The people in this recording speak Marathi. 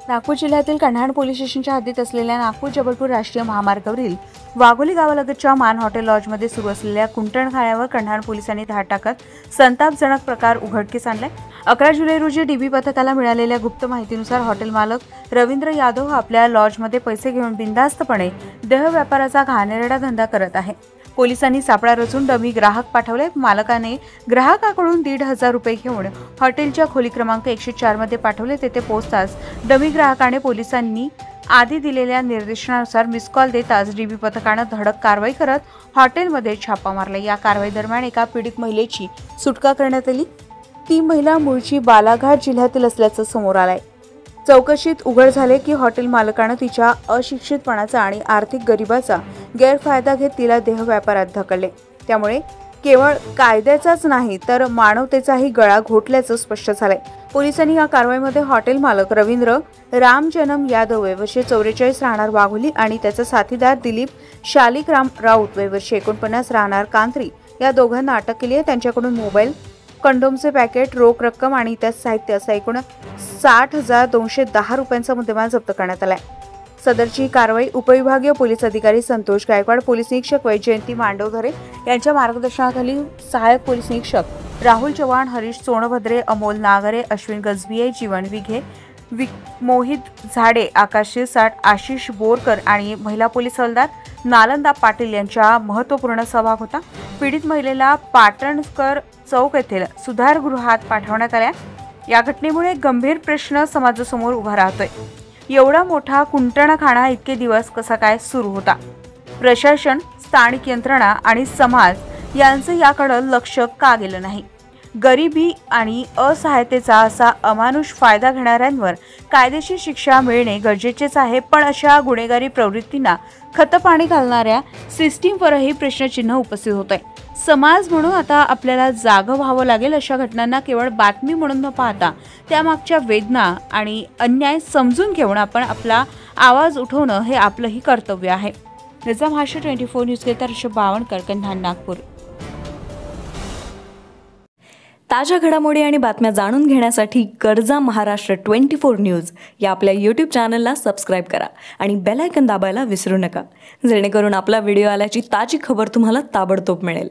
नागपूर जिल्ह्यातील कन्हान पोलीस स्टेशनच्या हद्दीत असलेल्या नागपूर-जबलपूर राष्ट्रीय महामार्गावरील वाघोली गावालगतच्या मान हॉटेल लॉजमध्ये सुरू असलेल्या कुंटणखाण्यावर कन्हान पोलिसांनी धाड टाकत संतापजनक प्रकार उघडकीस आणलाय। 11 जुलै रोजी डीबी पथकाला मिळालेल्या गुप्त माहितीनुसार हॉटेल मालक रवींद्र यादव आपल्या लॉजमध्ये पैसे घेऊन बिनधास्तपणे देह व्यापाराचा घाणेरडा धंदा करत आहे। पोलिसांनी सापळा रचून डमी ग्राहक पाठवले। मालकाने ग्राहकाकडून 1,500 रुपये घेऊन हॉटेलच्या खोली क्रमांक 104 मध्ये पाठवले। तेथे पोहोचताच डमी ग्राहकाने पोलिसांनी आधी दिलेल्या निर्देशनानुसार मिस कॉल देताच डीबी पथकाने धडक कारवाई करत हॉटेलमध्ये छापा मारला। या कारवाई दरम्यान एका पीडित महिलेची सुटका करण्यात आली। ती महिला मूळची बालाघाट जिल्ह्यातील असल्याचं समोर आलंय। चौकशीत उघड झाले की हॉटेल मालकाने तिच्या अशिक्षितपणाचा आणि आर्थिक गरिबाचा गैरफायदा घेत तिला देह व्यापारात ढकलले। त्यामुळे केवळ कायद्याचाच नाही तर मानवतेचाही गळा घोटल्याचं स्पष्ट झालंय। पोलिसांनी या कारवाईमध्ये हॉटेल मालक रवींद्र रामजनम यादव वर्षे 44 राहणार वाघोली आणि त्याचा साथीदार दिलीप शालिकराम राऊत वर्षे 49 राहणार कांत्री या दोघांना अटक केली आहे। त्यांच्याकडून मोबाईल, कंडोमचे पॅकेट, रोख रक्कम आणि इतर साहित्य असा एकूण 60,210 रुपयांचा मुद्देमाल जप्त करण्यात आलाय। सदरची कारवाई उपविभागीय पोलीस अधिकारी संतोष गायकवाड, पोलीस निरीक्षक वैजयंती मांडवधरे यांच्या मार्गदर्शनाखाली सहाय्यक पोलीस निरीक्षक राहुल चव्हाण, हरीश सोनभद्रे, अमोल नागरे, अश्विन गजबिये, जीवन विघे, मोहित झाडे, आकाश शिरसाट, आशिष बोरकर आणि महिला पोलीस हवालदार नालंदा पाटील यांचा महत्त्वपूर्ण सहभाग होता। पीडित महिलेला पाटणकर चौक येथील सुधारगृहात पाठवण्यात आले। या घटनेमुळे गंभीर प्रश्न समाजासमोर उभा राहतोय। एवढा मोठा कुंटणखाना इतके दिवस कसा काय सुरू होता? प्रशासन, स्थानिक यंत्रणा आणि समाज यांचं याकडे लक्ष का गेलं नाही? गरिबी आणि असहायतेचा असा अमानुष फायदा घेणाऱ्यांवर कायदेशीर शिक्षा मिळणे गरजेचेच आहे, पण अशा गुन्हेगारी प्रवृत्तींना खतपाणी घालणाऱ्या सिस्टीमवरही प्रश्नचिन्ह उपस्थित होत आहे। समाज म्हणून आता आपल्याला जागं व्हावं लागेल। अशा घटनांना केवळ बातमी म्हणून न पाहता त्यामागच्या वेदना आणि अन्याय समजून घेऊन आपण आपला आवाज उठवणं हे आपलंही कर्तव्य आहे। निजाम महाराष्ट्र 24 न्यूज करता ऋषभ बावणकर, कन्हान, नागपूर। ताज्या घडामोडी आणि बातम्या जाणून घेण्यासाठी गरजा महाराष्ट्र 24 न्यूज या आपल्या YouTube चॅनलला सबस्क्राईब करा आणि बेल आयकॉन दाबायला विसरू नका, जेणेकरून आपला व्हिडिओ आल्याची ताजी खबर तुम्हाला ताबडतोब मिळेल।